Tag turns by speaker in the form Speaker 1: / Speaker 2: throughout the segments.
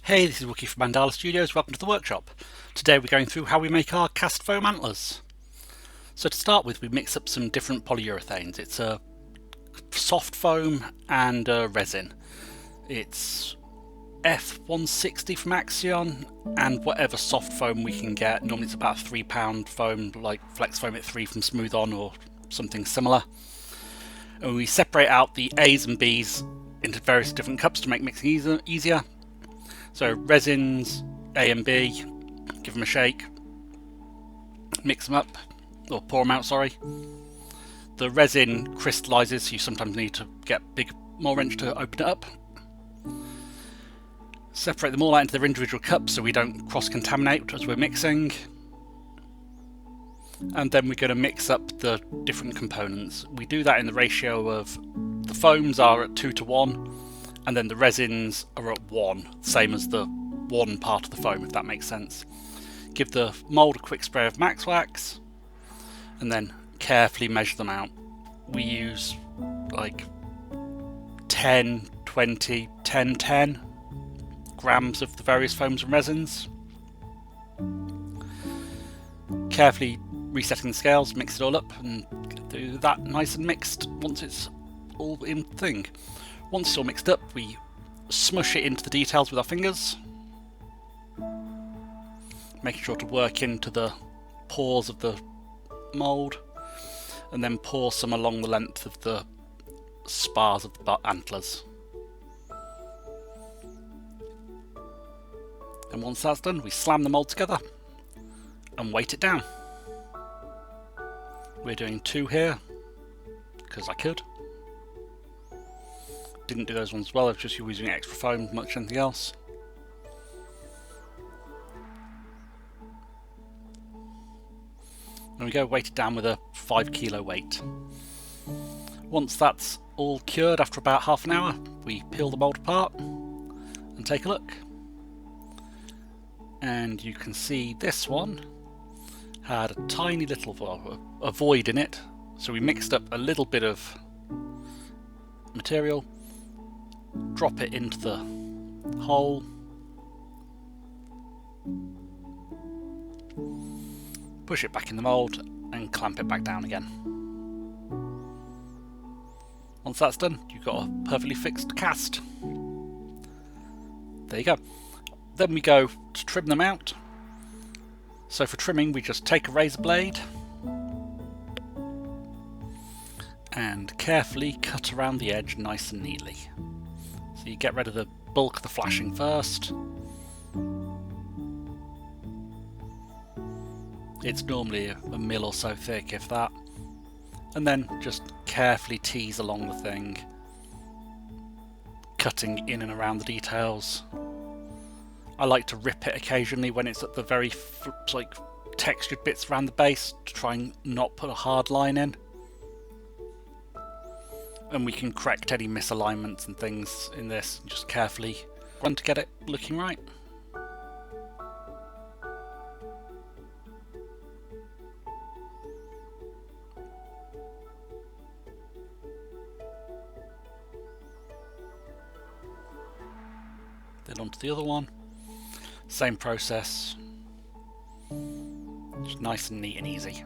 Speaker 1: Hey, this is Wookie from Mandala Studios. Welcome to the workshop. Today we're going through how we make our cast foam antlers. So to start with, we mix up some different polyurethanes. It's a soft foam and a resin. It's F160 from Axion and whatever soft foam we can get. Normally it's about a £3 foam, like Flex Foam at 3 from Smooth On or something similar. And we separate out the A's and B's into various different cups to make mixing easier. So resins, A and B, give them a shake, mix them up, or pour them out, sorry. The resin crystallises, so you sometimes need to get a big mole wrench to open it up. Separate them all out into their individual cups so we don't cross-contaminate as we're mixing. And then we're going to mix up the different components. We do that in the ratio of the foams are at 2 to 1. And then the resins are at 1, same as the one part of the foam, if that makes sense. Give the mould a quick spray of Max Wax, and then carefully measure them out. We use like 10, 20, 10, 10 grams of the various foams and resins. Carefully resetting the scales, mix it all up, and do that nice and mixed once it's all in thing. Once it's all mixed up, we smush it into the details with our fingers, making sure to work into the pores of the mould, and then pour some along the length of the spars of the antlers. And once that's done, we slam the mould together and weight it down. We're doing 2 here, because I could. Didn't do those ones as well, I was just using extra foam, much anything else. There we go, weight it down with a 5 kilo weight. Once that's all cured after about half an hour, we peel the mould apart and take a look. And you can see this one had a tiny little a void in it, so we mixed up a little bit of material, drop it into the hole, push it back in the mould and clamp it back down again. Once that's done, you've got a perfectly fixed cast. There you go. Then we go to trim them out. So for trimming, we just take a razor blade and carefully cut around the edge nice and neatly. So you get rid of the bulk of the flashing first. It's normally a mil or so thick, if that. And then just carefully tease along the thing, cutting in and around the details. I like to rip it occasionally when it's at the very textured bits around the base to try and not put a hard line in. And we can correct any misalignments and things in this, and just carefully run to get it looking right. Then onto the other one, same process, just nice and neat and easy.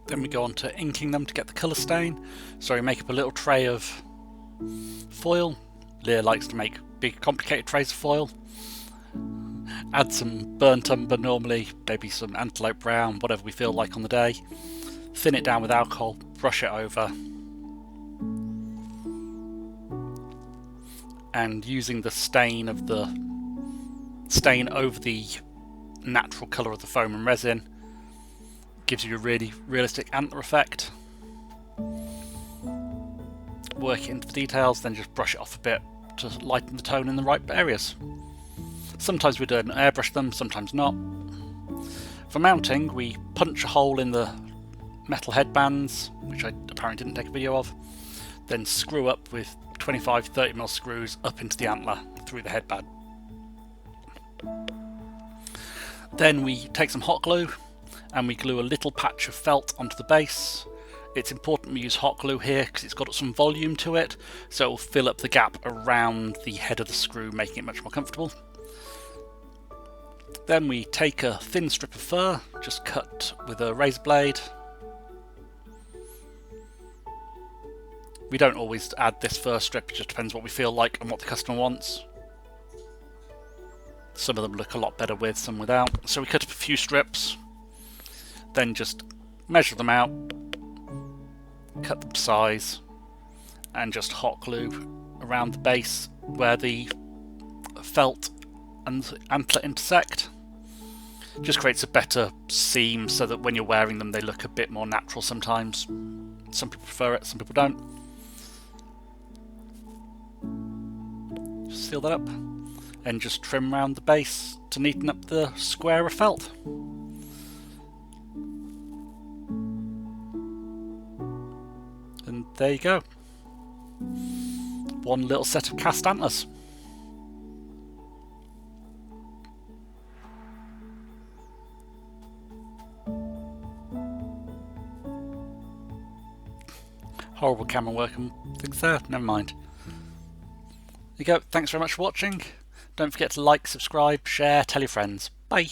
Speaker 1: Then we go on to inking them to get the colour stain. So we make up a little tray of foil. Lear likes to make big complicated trays of foil. Add some burnt umber normally, maybe some antelope brown, whatever we feel like on the day. Thin it down with alcohol, brush it over. And using the stain over the natural colour of the foam and resin, gives you a really realistic antler effect. Work it into the details, then just brush it off a bit to lighten the tone in the right areas. Sometimes we do an airbrush them, sometimes not. For mounting, we punch a hole in the metal headbands, which I apparently didn't take a video of, then screw up with 25-30mm screws up into the antler through the headband. Then we take some hot glue and we glue a little patch of felt onto the base. It's important we use hot glue here because it's got some volume to it, so it will fill up the gap around the head of the screw, making it much more comfortable. Then we take a thin strip of fur, just cut with a razor blade. We don't always add this fur strip, it just depends what we feel like and what the customer wants. Some of them look a lot better with, some without. So we cut up a few strips, then just measure them out, cut them size, and just hot glue around the base where the felt and the antler intersect. Just creates a better seam so that when you're wearing them they look a bit more natural sometimes. Some people prefer it, some people don't. Just seal that up and just trim around the base to neaten up the square of felt. And there you go. One little set of cast antlers. Horrible camera work and things there, never mind. There you go, thanks very much for watching. Don't forget to like, subscribe, share, tell your friends. Bye.